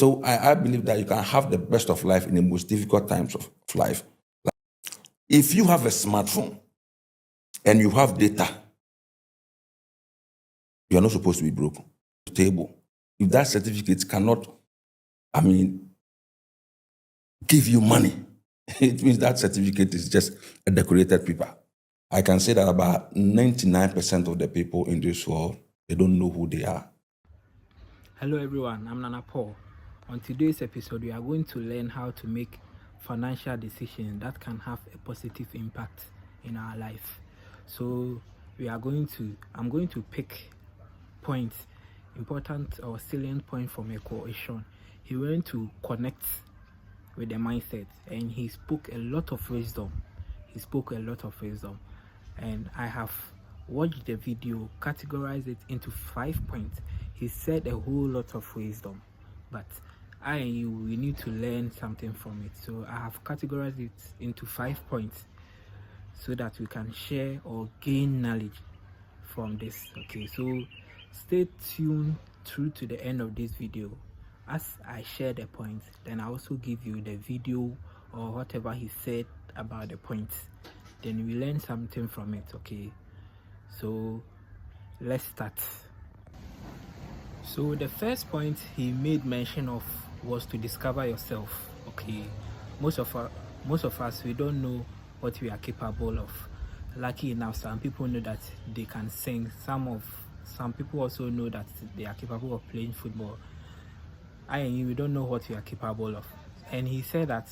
So I believe that you can have the best of life in the most difficult times of life. If you have a smartphone and you have data, you are not supposed to be broke. Table. If that certificate cannot, give you money, it means that certificate is just a decorated paper. I can say that about 99% of the people in this world, they don't know who they are. Hello everyone, I'm Nana Paul. On today's episode, we are going to learn how to make financial decisions that can have a positive impact in our life. So I'm going to pick points, important or salient point from Ekow Eshun. He went to connect with the mindset and he spoke a lot of wisdom. And I have watched the video, categorized it into 5 points. He said a whole lot of wisdom, but I and you, we need to learn something from it. So I have categorized it into 5 points so that we can share or gain knowledge from this. Okay, so stay tuned through to the end of this video. As I share the points, then I also give you the video or whatever he said about the points. Then we learn something from it. Okay, so let's start. So the first point he made mention of was to discover yourself. Okay, most of us, we don't know what we are capable of. Lucky enough, some people know that they can sing. Some people also know that they are capable of playing football. I and you, we don't know what we are capable of. And he said that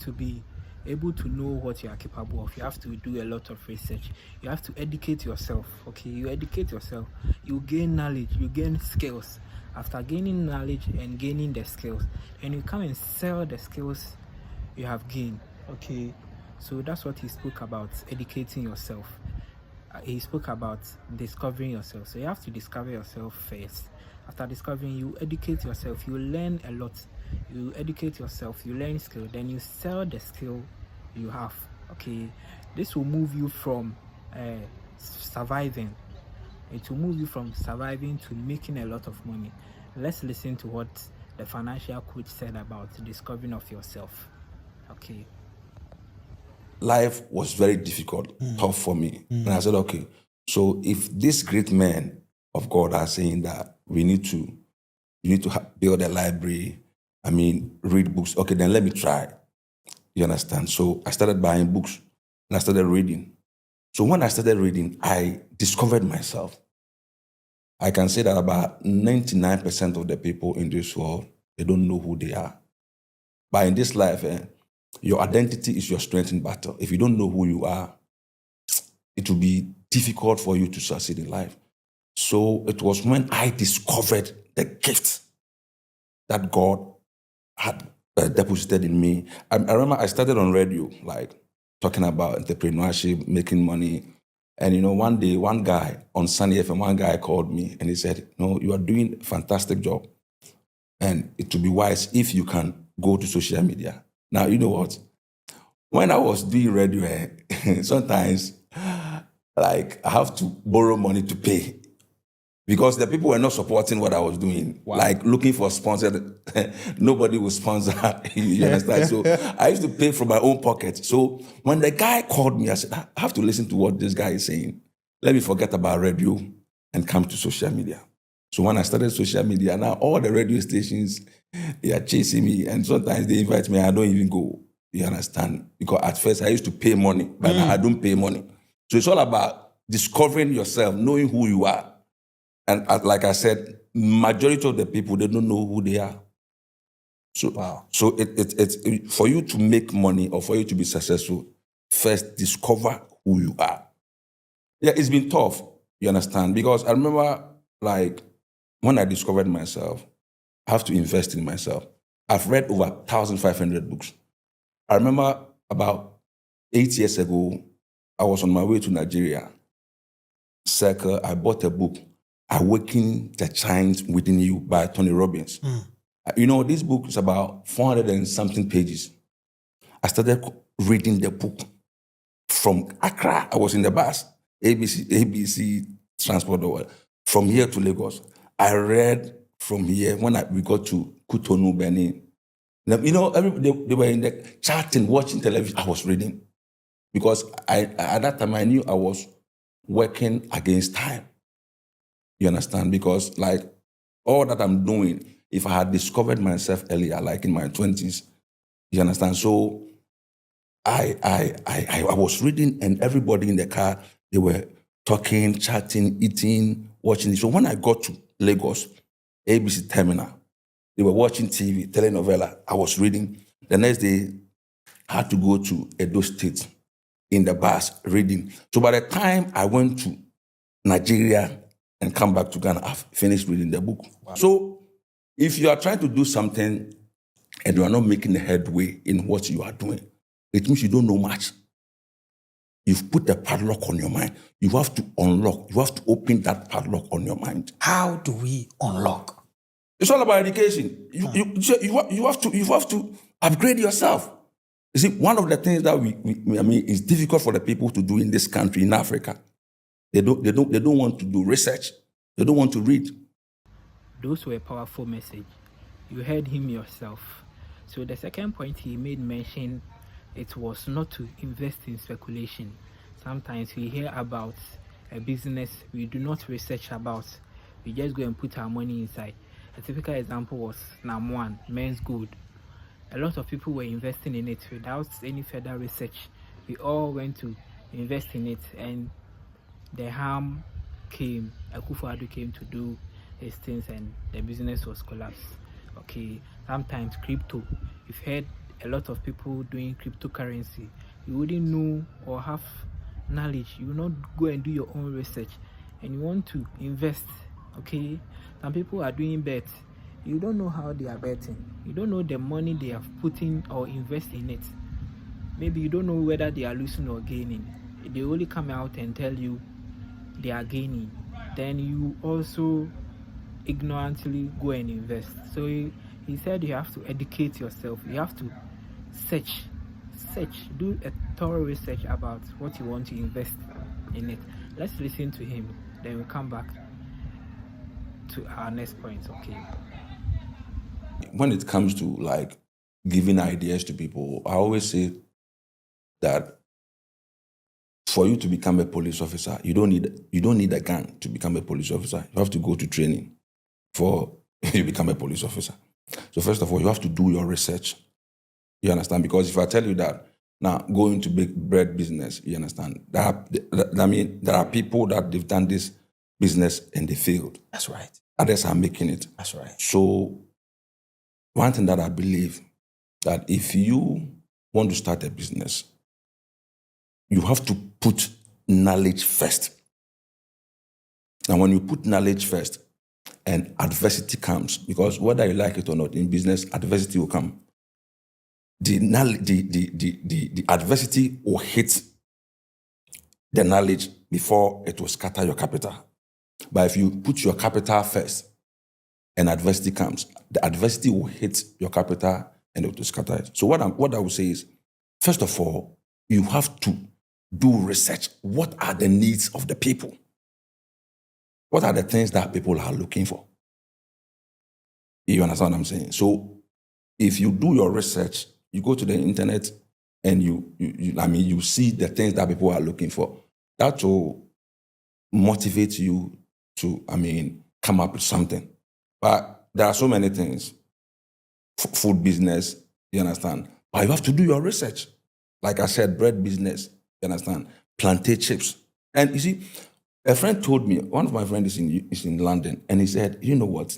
to be able to know what you are capable of, you have to do a lot of research. You have to educate yourself. Okay, you educate yourself, you gain knowledge, you gain skills. After gaining knowledge and gaining the skills, then you come and sell the skills you have gained. Okay, so that's what he spoke about, educating yourself. He spoke about discovering yourself. So you have to discover yourself first. After discovering, you educate yourself, you learn a lot. You educate yourself, you learn skill, then you sell the skill you have. Okay, this will move you from surviving. It will move you from surviving to making a lot of money. Let's listen to what the financial coach said about discovering of yourself. Okay. Life was very difficult, tough for me. And I said, okay, so if these great men of God are saying that you need to build a library, read books, okay, then let me try. You understand? So I started buying books and I started reading. So when I started reading, I discovered myself. I can say that about 99% of the people in this world, they don't know who they are. But in this life, your identity is your strength in battle. If you don't know who you are, it will be difficult for you to succeed in life. So it was when I discovered the gift that God had deposited in me. I remember I started on radio, like talking about entrepreneurship, making money. And one day, one guy on Sunny FM, one guy called me and he said, "No, you are doing a fantastic job. And it would be wise if you can go to social media." Now, you know what? When I was doing radio, sometimes like I have to borrow money to pay because the people were not supporting what I was doing. Wow. Like looking for sponsors, nobody would sponsor. You understand? So I used to pay from my own pocket. So when the guy called me, I said, I have to listen to what this guy is saying. Let me forget about radio and come to social media. So when I started social media, now all the radio stations, they are chasing me. And sometimes they invite me, I don't even go. You understand? Because at first I used to pay money, but now I don't pay money. So it's all about discovering yourself, knowing who you are. And like I said, majority of the people, they don't know who they are. So, wow. So it's for you to make money or for you to be successful, first discover who you are. Yeah, it's been tough, you understand? Because I remember, like, when I discovered myself, I have to invest in myself. I've read over 1,500 books. I remember about 8 years ago, I was on my way to Nigeria. I bought a book, Awakening the Giant Within You by Tony Robbins. This book is about 400 and something pages. I started reading the book from Accra. I was in the bus, ABC Transport, from here to Lagos. I read from here when we got to Kutonu, Benin. You know, they were in the chatting, watching television. I was reading because at that time I knew I was working against time. You understand? Because like all that I'm doing, if I had discovered myself earlier, like in my 20s, you understand? So I was reading, and everybody in the car, they were talking, chatting, eating, watching. So when I got to Lagos, ABC Terminal, they were watching TV, telenovela. I was reading. The next day, I had to go to Edo State in the bus reading. So by the time I went to Nigeria and come back to Ghana, I've finished reading the book. Wow. So if you are trying to do something and you are not making a headway in what you are doing, it means you don't know much. You've put a padlock on your mind. You have to unlock. You have to open that padlock on your mind. How do we unlock? It's all about education. You have to upgrade yourself. You see, one of the things that it's difficult for the people to do in this country, in Africa. They don't want to do research. They don't want to read. Those were a powerful message. You heard him yourself. So the second point he made mention, it was not to invest in speculation. Sometimes we hear about a business we do not research about. We just go and put our money inside. A typical example was Nam1, men's good. A lot of people were investing in it without any further research. We all went to invest in it, and the harm came. Akufo-Addo came to do his things, and the business was collapsed. Okay, sometimes crypto. You've heard a lot of people doing cryptocurrency. You wouldn't know or have knowledge. You will not go and do your own research, and you want to invest. Okay, some people are doing bets. You don't know how they are betting. You don't know the money they have put in or invest in it. Maybe you don't know whether they are losing or gaining. They only come out and tell you they are gaining. Then you also ignorantly go and invest. So he said you have to educate yourself. You have to search, do a thorough research about what you want to invest in it. Let's listen to him. Then we'll come back to our next point. Okay. When it comes to like giving ideas to people, I always say that for you to become a police officer, you don't need a gun to become a police officer. You have to go to training for you become a police officer. So first of all, you have to do your research. You understand? Because if I tell you that now go into big bread business, you understand? There are people that they've done this business and they failed. That's right. Others are making it. That's right. So one thing that I believe, that if you want to start a business, you have to put knowledge first. And when you put knowledge first and adversity comes, because whether you like it or not, in business, adversity will come. The adversity will hit the knowledge before it will scatter your capital. But if you put your capital first and adversity comes, the adversity will hit your capital and it will scatter it. So what I would say is, first of all, you have to do research. What are the needs of the people? What are the things that people are looking for? You understand what I'm saying? So if you do your research, you go to the internet and you see the things that people are looking for. That will motivate you to, come up with something. But there are so many things. Food business, you understand? But you have to do your research. Like I said, bread business, you understand? Plantain chips. And you see, a friend told me, one of my friends is in London, and he said, you know what?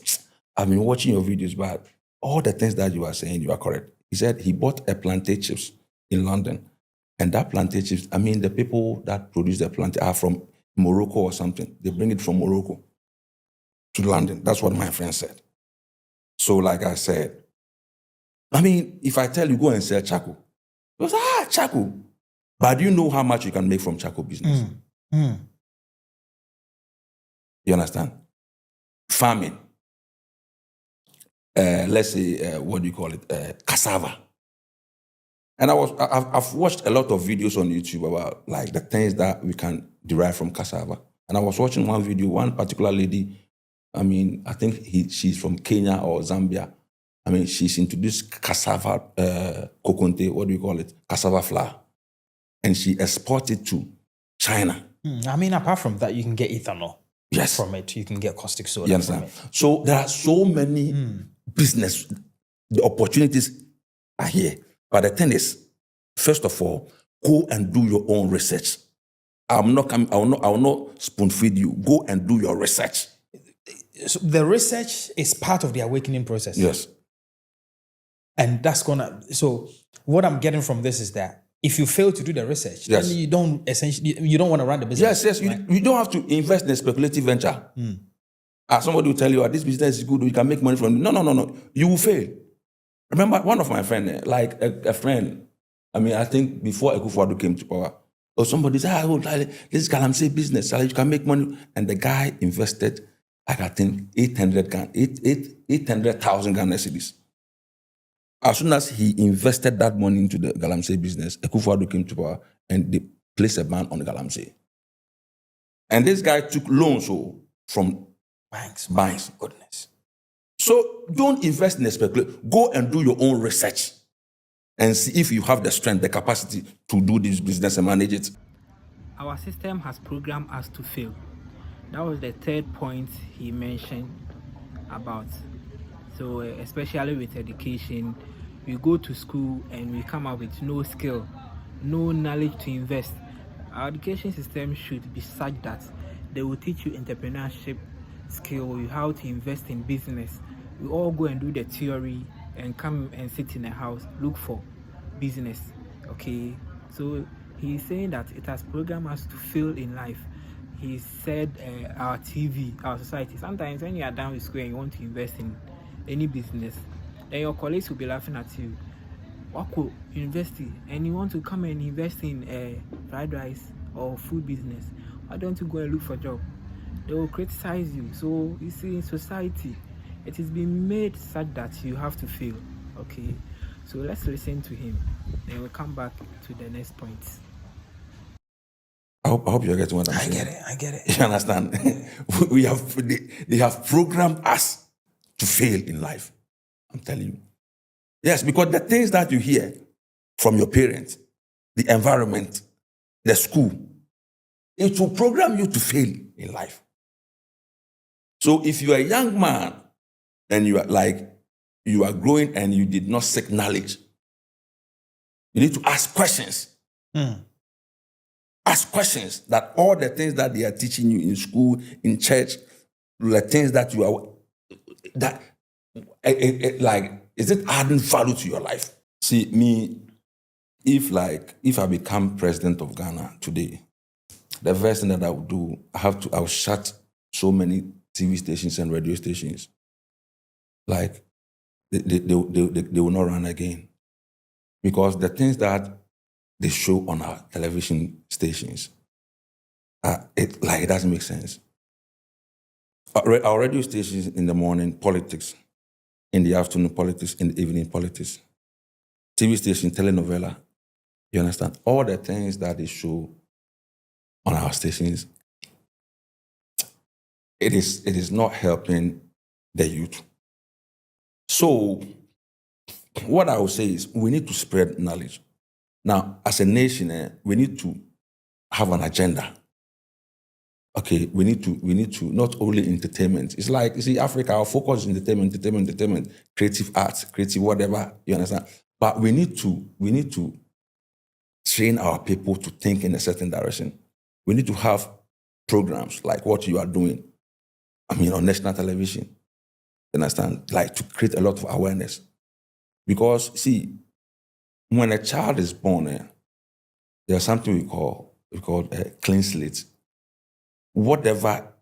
I've been watching your videos, but all the things that you are saying, you are correct. He said he bought a plantain chips in London. And that plantain chips, the people that produce the plantain are from Morocco or something. They bring it from Morocco to London. That's what my friend said. So like I said, if I tell you, go and sell charcoal, you say, charcoal. But do you know how much you can make from charcoal business? You understand? Farming. Let's say, what do you call it? Cassava. And I've watched a lot of videos on YouTube about like the things that we can derive from cassava. And I was watching one video, one particular lady, I think she's from Kenya or Zambia. I mean, she's introduced cassava, kokonte, what do you call it? Cassava flour. And she exports it to China. I mean, apart from that, you can get ethanol Yes. from it. You can get caustic soda You from understand? it. So there are so many business, the opportunities are here. But the thing is, first of all, go and do your own research. I will not spoon feed you. Go and do your research. So the research is part of the awakening process. Yes. And that's so what I'm getting from this is that if you fail to do the research, Yes. then you don't want to run the business. Yes. You don't have to invest in a speculative venture. Somebody will tell you, this business is good, you can make money from it. No. You will fail. Remember, one of my friends, like a friend, I mean, I think before Ekow came to power, or somebody said, this Galamsey business, you can make money. And the guy invested, like I think, 800,000 Ghana cedis. As soon as he invested that money into the Galamsey business, Ekow came to power and they placed a ban on Galamsey. And this guy took loans from banks. Goodness. So don't invest in a speculation. Go and do your own research and see if you have the strength, the capacity to do this business and manage it. Our system has programmed us to fail. That was the third point he mentioned about. So especially with education, we go to school and we come up with no skill, no knowledge to invest. Our education system should be such that they will teach you entrepreneurship skill, how to invest in business. We all go and do the theory and come and sit in a house, look for business. Okay, so he's saying that it has programmed us to fail in life. He said our TV, our society, sometimes when you are done with school and you want to invest in any business, then your colleagues will be laughing at you. Wako University, and you want to come and invest in fried rice or food business, why don't you go and look for a job? They will criticize you. So you see, in society, it is being made such that you have to fail. Okay, so let's listen to him. Then we'll come back to the next point. I hope you're getting what I'm saying. I get it. You understand? They have programmed us to fail in life. I'm telling you. Yes, because the things that you hear from your parents, the environment, the school, it will program you to fail in life. So if you are a young man and you are growing and you did not seek knowledge, you need to ask questions. Ask questions that all the things that they are teaching you in school, in church, the things that you are, is it adding value to your life? See, me, if I become president of Ghana today, the first thing that I would do, I will shut so many TV stations and radio stations. Like, they will not run again. Because the things that they show on our television stations, it doesn't make sense. Our radio stations in the morning, politics. In the afternoon, politics. In the evening, politics. TV station, telenovela. You understand? All the things that they show on our stations, it is not helping the youth. So, what I would say is we need to spread knowledge. Now, as a nation, we need to have an agenda. Okay, we need to not only entertainment. It's like, you see, Africa, our focus is entertainment, creative arts, creative whatever, you understand? But we need to train our people to think in a certain direction. We need to have programs like what you are doing, on national television, you understand? Like to create a lot of awareness. Because, see, when a child is born, there's something we call a clean slate. Whatever,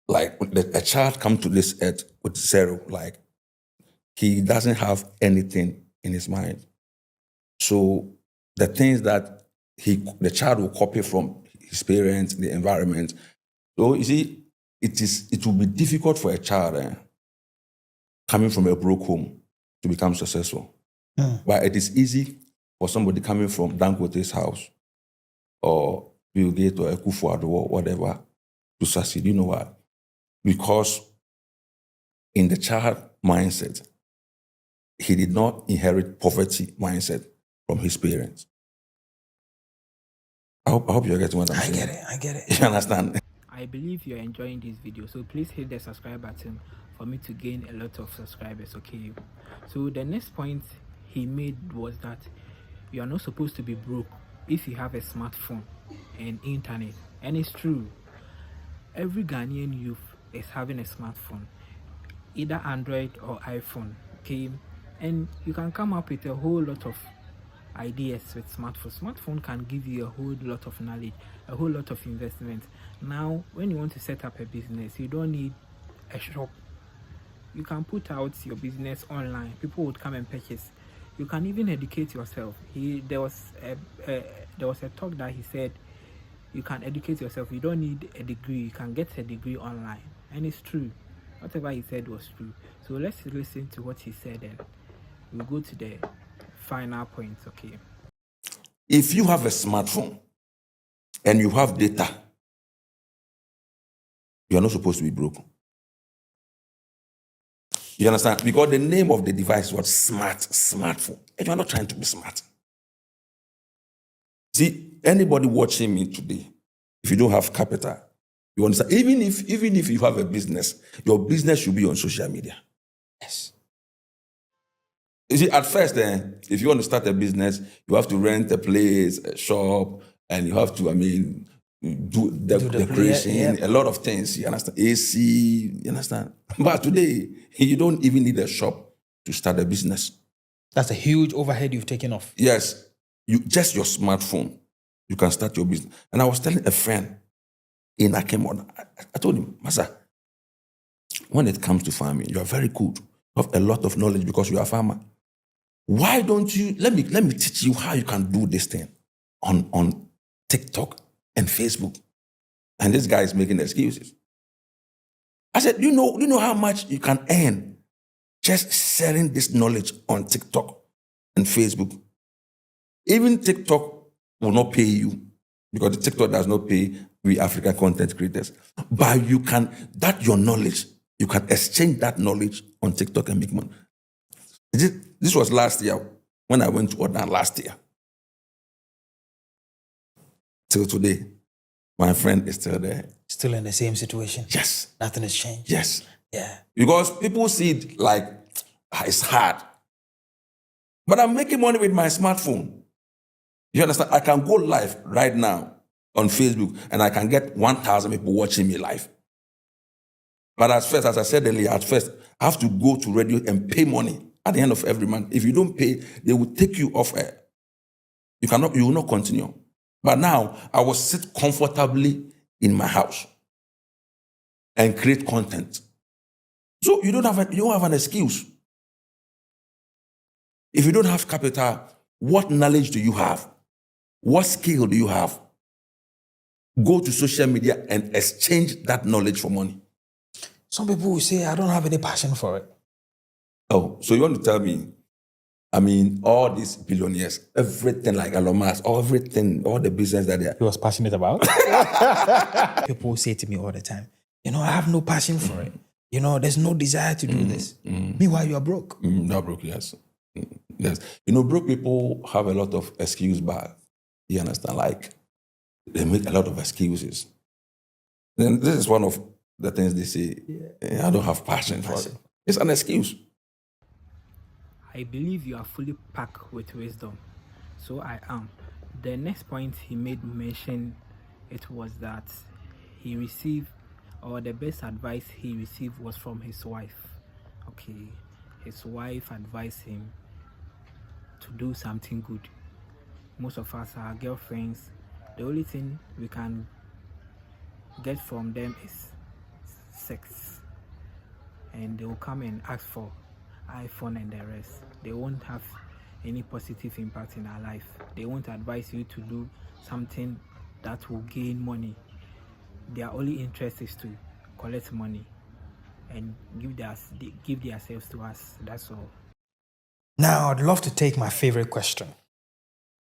a child comes to this earth with zero, he doesn't have anything in his mind. So the things that the child will copy from his parents, the environment. So you see, it will be difficult for a child coming from a broke home to become successful. But it is easy for somebody coming from Dangote's house or Bill Gates or Ekow or whatever to succeed. You know why? Because in the child mindset, he did not inherit poverty mindset from his parents. I hope you're getting what I'm saying. I get it. You understand? I believe you're enjoying this video, so please hit the subscribe button for me to gain a lot of subscribers, okay? So the next point he made was that you are not supposed to be broke if you have a smartphone and internet. And it's true. Every Ghanaian youth is having a smartphone, either Android or iPhone, okay? And you can come up with a whole lot of ideas with smartphone can give you a whole lot of knowledge, a whole lot of investment. Now when you want to set up a business, you don't need a shop. You can put out your business online, people would come and purchase. You can even educate yourself. There was a talk that he said you can educate yourself. You don't need a degree, you can get a degree online. And it's true. Whatever he said was true. So let's listen to what he said and we'll go to the final points, okay? If you have a smartphone and you have data, you're not supposed to be broke. You understand? Because the name of the device was smartphone. And you're not trying to be smart. See, anybody watching me today, if you don't have capital, you understand? Even if you have a business, your business should be on social media. Yes. You see, at first, if you want to start a business, you have to rent a place, a shop, and you have to, do the decoration, yep. a lot of things, you understand? AC, you understand? But today, you don't even need a shop to start a business. That's a huge overhead you've taken off. Yes, just your smartphone, you can start your business. And I was telling a friend in Akemon, I told him, Masa, when it comes to farming, you are very good. You have a lot of knowledge because you are a farmer. Why don't you, let me teach you how you can do this thing on TikTok and Facebook. And this guy is making excuses. I said, you know how much you can earn just sharing this knowledge on TikTok and Facebook? Even TikTok will not pay you because the TikTok does not pay we African content creators. But you can, your knowledge, you can exchange that knowledge on TikTok and make money. This was last year when I went to Ordan last year. Till today, my friend is still there. Still in the same situation. Yes. Nothing has changed. Yes. Yeah. Because people see it like it's hard. But I'm making money with my smartphone. You understand? I can go live right now on Facebook and I can get 1,000 people watching me live. But as I said earlier, I have to go to radio and pay money at the end of every month. If you don't pay, they will take you off air. You will not continue. But now I will sit comfortably in my house and create content. So you don't have an excuse. If you don't have capital, what knowledge do you have? What skill do you have? Go to social media and exchange that knowledge for money. Some people will say, I don't have any passion for it. Oh, so you want to tell me, all these billionaires, everything like Elon Musk, everything, all the business that he was passionate about. People say to me all the time, I have no passion for it. There's no desire to do this. Meanwhile, you are broke. You're broke, yes. Yes. Broke people have a lot of excuses, but you understand, like they make a lot of excuses. Then this is one of the things they say, I don't have passion for it. It's an excuse. I believe you are fully packed with wisdom. So I am. The next point he made mention, it was that he received, or the best advice he received was from his wife. Okay. His wife advised him to do something good. Most of us are girlfriends. The only thing we can get from them is sex. And they will come and ask for iPhone and the rest. They won't have any positive impact in our life. They won't advise you to do something that will gain money. Their only interest is to collect money and give themselves to us. That's all. Now, I'd love to take my favorite question.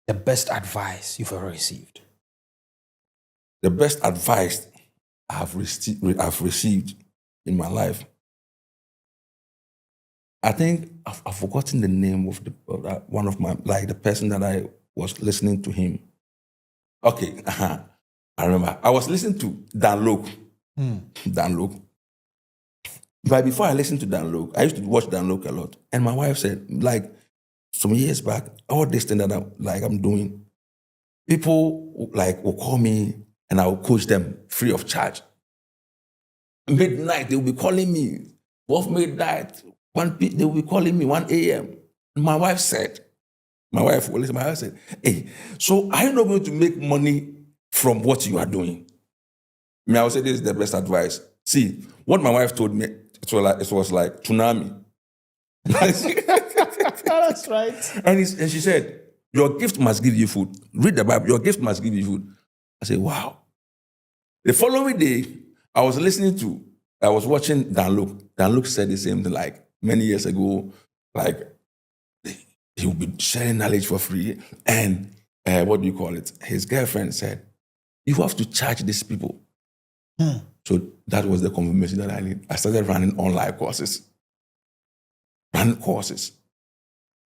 The best advice you've ever received. The best advice I've received in my life. I think I've forgotten the name of one of my, like the person that I was listening to him. Okay, I remember. I was listening to Dan Lok. Dan Lok. But before I listened to Dan Lok, I used to watch Dan Lok a lot. And my wife said, like, some years back, all this thing that I'm doing, people like will call me and I will coach them free of charge. Midnight, they will be calling me. 12 midnight, they will be calling me 1 a.m. My wife said, hey, so are you not going to make money from what you are doing? I would say this is the best advice. See, what my wife told me, it was like tsunami. That's right. And she said, your gift must give you food. Read the Bible, your gift must give you food. I said, wow. The following day, I was watching Dan Lok. Dan Lok said the same thing like many years ago, like he would be sharing knowledge for free. And what do you call it? His girlfriend said, you have to charge these people. So that was the confirmation that I need. I started running online courses. And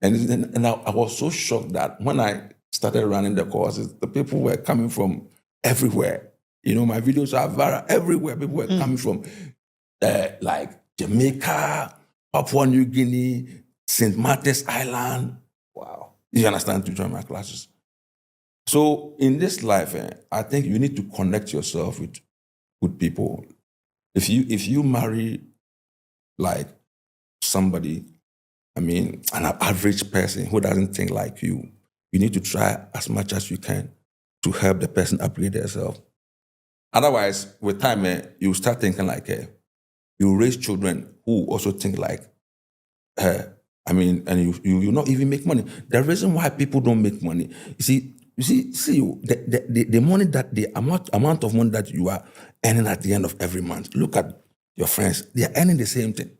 I was so shocked that when I started running the courses, the people were coming from everywhere. You know, my videos are viral everywhere. People were coming from like Jamaica, Papua New Guinea, St. Martin's Island. Wow. You understand, to join my classes. So in this life, I think you need to connect yourself with good people. If you marry like somebody, I mean, an average person who doesn't think like you need to try as much as you can to help the person upgrade themselves. Otherwise, with time, you start thinking like you raise children who also think like her. I mean, and you not even make money. The reason why people don't make money, you see, the money the amount of money that you are earning at the end of every month. Look at your friends; they are earning the same thing.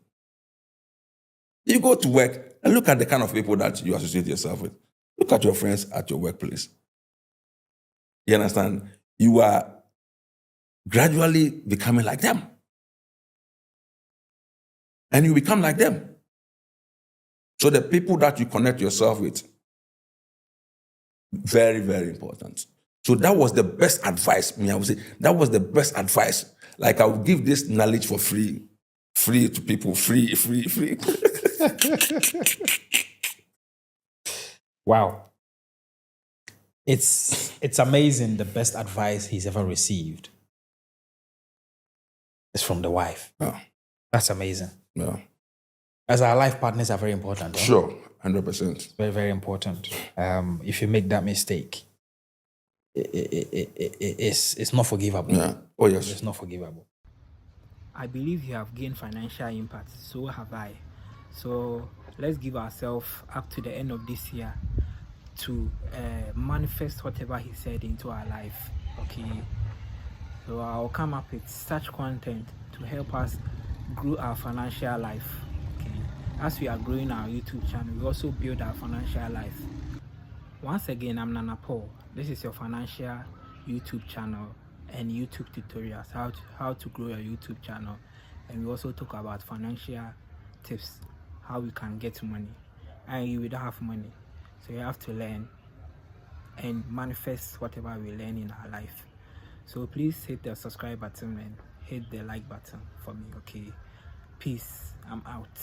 You go to work and look at the kind of people that you associate yourself with. Look at your friends at your workplace. You understand? You are gradually becoming like them. And you become like them. So the people that you connect yourself with, very, very important. So that was the best advice. I would say that was the best advice. Like I would give this knowledge for free to people, free. Wow. It's amazing. The best advice he's ever received is from the wife. Yeah. That's amazing. Yeah. As our life partners are very important. Sure, 100%. Very, very important. If you make that mistake, it's not forgivable. Yeah. Oh, yes. It's not forgivable. I believe you have gained financial impact. So have I. So let's give ourselves up to the end of this year to manifest whatever he said into our life. Okay. So I'll come up with such content to help us grow our financial life. Okay. As we are growing our YouTube channel, we also build our financial life. Once again, I'm Nana Paul. This is your financial YouTube channel and YouTube tutorials, how to grow your YouTube channel. And we also talk about financial tips, how we can get money. And you don't have money, so you have to learn and manifest whatever we learn in our life. So please hit the subscribe button and hit the like button for me, okay? Peace. I'm out.